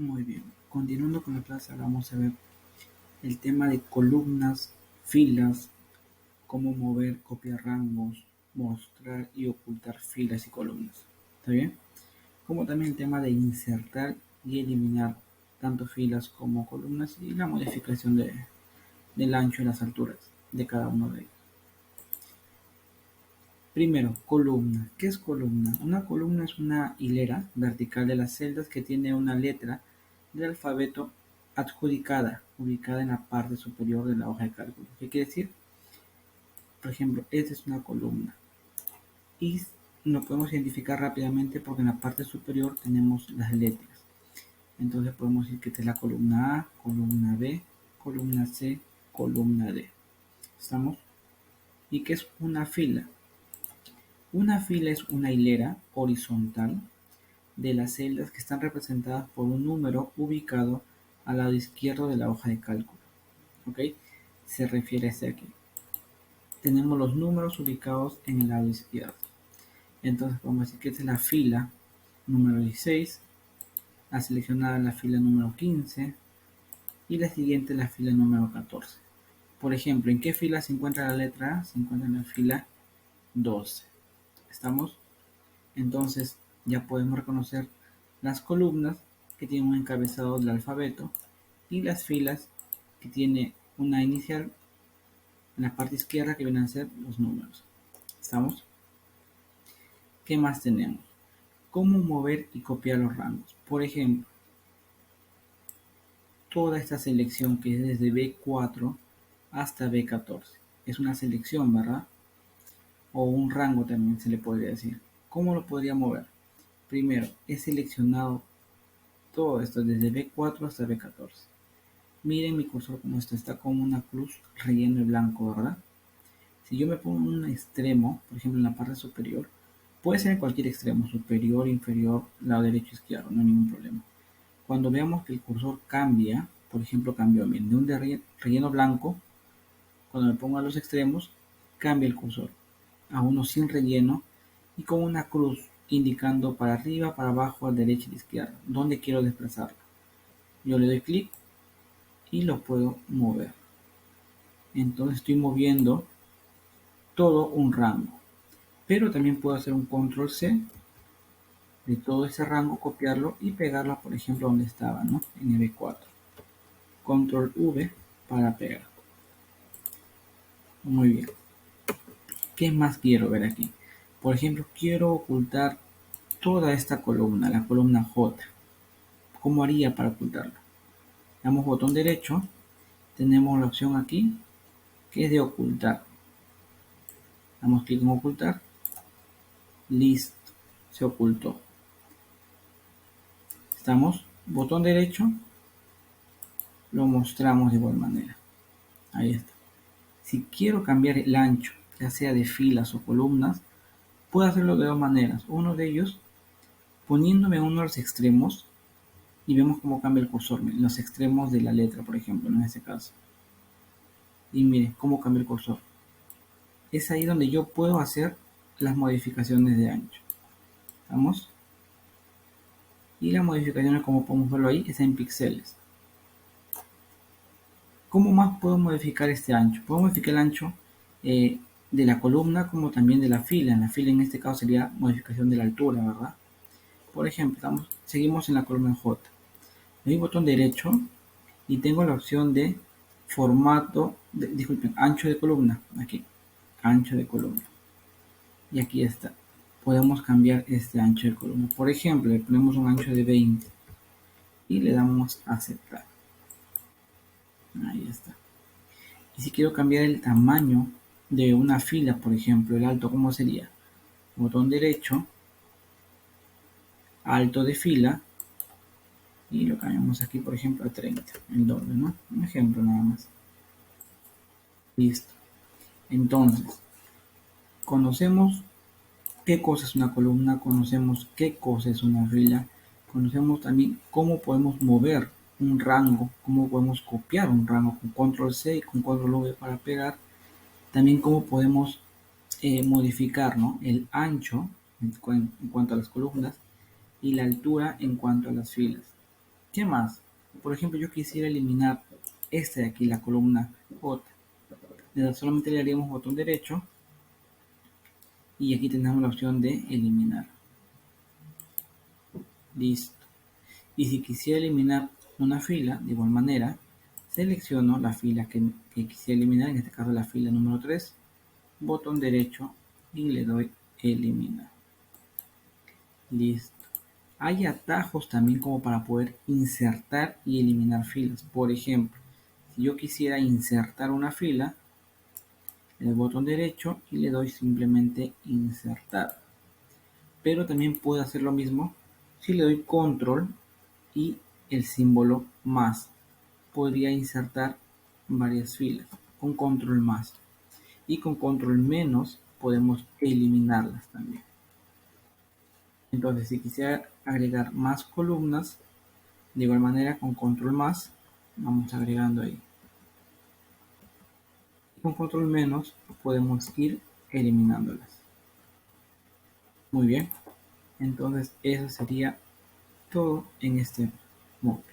Muy bien, continuando con la clase, ahora vamos a ver el tema de columnas, filas, cómo mover, copiar rangos, mostrar y ocultar filas y columnas. ¿Está bien? Como también el tema de insertar y eliminar tanto filas como columnas y la modificación del ancho y las alturas de cada uno de ellos. Primero, columna. ¿Qué es columna? Una columna es una hilera vertical de las celdas que tiene una letra del alfabeto adjudicada, ubicada en la parte superior de la hoja de cálculo. ¿Qué quiere decir? Por ejemplo, esta es una columna y lo podemos identificar rápidamente porque en la parte superior tenemos las letras. Entonces podemos decir que esta es la columna A, columna B, columna C, columna D. ¿Estamos? ¿Y qué es una fila? Una fila es una hilera horizontal de las celdas que están representadas por un número ubicado al lado izquierdo de la hoja de cálculo. ¿Ok? Se refiere a este aquí. Tenemos los números ubicados en el lado izquierdo. Entonces podemos decir que esta es la fila número 16, la seleccionada la fila número 15 y la siguiente la fila número 14. Por ejemplo, ¿en qué fila se encuentra la letra A? Se encuentra en la fila 12. ¿Estamos? Entonces ya podemos reconocer las columnas que tienen un encabezado del alfabeto y las filas que tiene una inicial en la parte izquierda que vienen a ser los números. ¿Estamos? ¿Qué más tenemos? Cómo mover y copiar los rangos. Por ejemplo, toda esta selección que es desde B4 hasta B14. Es una selección, ¿verdad? O un rango también se le podría decir. ¿Cómo lo podría mover? Primero, he seleccionado todo esto desde B4 hasta B14. Miren mi cursor como está como una cruz relleno de blanco, ¿verdad? Si yo me pongo en un extremo, por ejemplo en la parte superior, puede ser en cualquier extremo, superior, inferior, lado derecho, izquierdo, no hay ningún problema. Cuando veamos que el cursor cambia, por ejemplo cambió bien de un relleno blanco, cuando me pongo a los extremos, cambia el cursor a uno sin relleno y con una cruz indicando para arriba, para abajo, a derecha y a izquierda, donde quiero desplazarlo. Yo le doy clic y lo puedo mover. Entonces estoy moviendo todo un rango. Pero también puedo hacer un control C de todo ese rango, copiarlo y pegarlo, por ejemplo, donde estaba, ¿no? En el B4. Control V para pegar. Muy bien. ¿Qué más quiero ver aquí? Por ejemplo, quiero ocultar toda esta columna, la columna J. ¿Cómo haría para ocultarla? Damos botón derecho, tenemos la opción aquí que es de ocultar. Damos clic en ocultar. Listo, se ocultó. Estamos, botón derecho, lo mostramos de igual manera. Ahí está. Si quiero cambiar el ancho, ya sea de filas o columnas, puedo hacerlo de dos maneras. Uno de ellos, poniéndome en uno de los extremos y vemos cómo cambia el cursor, en los extremos de la letra, por ejemplo, en este caso. Y miren cómo cambia el cursor. Es ahí donde yo puedo hacer las modificaciones de ancho. ¿Vamos? Y las modificaciones, como podemos verlo ahí, es en píxeles. ¿Cómo más puedo modificar este ancho? Puedo modificar el ancho de la columna como también de la fila. En la fila en este caso sería modificación de la altura, ¿verdad? Por ejemplo, seguimos en la columna J. Le doy botón derecho y tengo la opción de formato, disculpen, ancho de columna. Aquí, ancho de columna. Y aquí está. Podemos cambiar este ancho de columna. Por ejemplo, le ponemos un ancho de 20 y le damos a aceptar. Ahí está. Y si quiero cambiar el tamaño de una fila, por ejemplo, el alto, ¿cómo sería? Botón derecho, alto de fila, y lo cambiamos aquí, por ejemplo, a 30, el doble, ¿no? Un ejemplo nada más. Listo. Entonces, conocemos qué cosa es una columna, conocemos qué cosa es una fila, conocemos también cómo podemos mover un rango, cómo podemos copiar un rango con control C y con control V para pegar, también cómo podemos modificar, ¿no? El ancho en cuanto a las columnas y la altura en cuanto a las filas. ¿Qué más? Por ejemplo, yo quisiera eliminar esta de aquí, la columna J. Solamente le haríamos botón derecho y aquí tenemos la opción de eliminar. Listo. Y si quisiera eliminar una fila, de igual manera, selecciono la fila que quisiera eliminar, en este caso la fila número 3, botón derecho y le doy eliminar. Listo. Hay atajos también como para poder insertar y eliminar filas. Por ejemplo, si yo quisiera insertar una fila, le doy botón derecho y le doy simplemente insertar. Pero también puedo hacer lo mismo si le doy control y el símbolo más. Podría insertar varias filas con control más. Y con control menos podemos eliminarlas también. Entonces, si quisiera agregar más columnas, de igual manera con control más, vamos agregando ahí. Con control menos podemos ir eliminándolas. Muy bien. Entonces, eso sería todo en este módulo.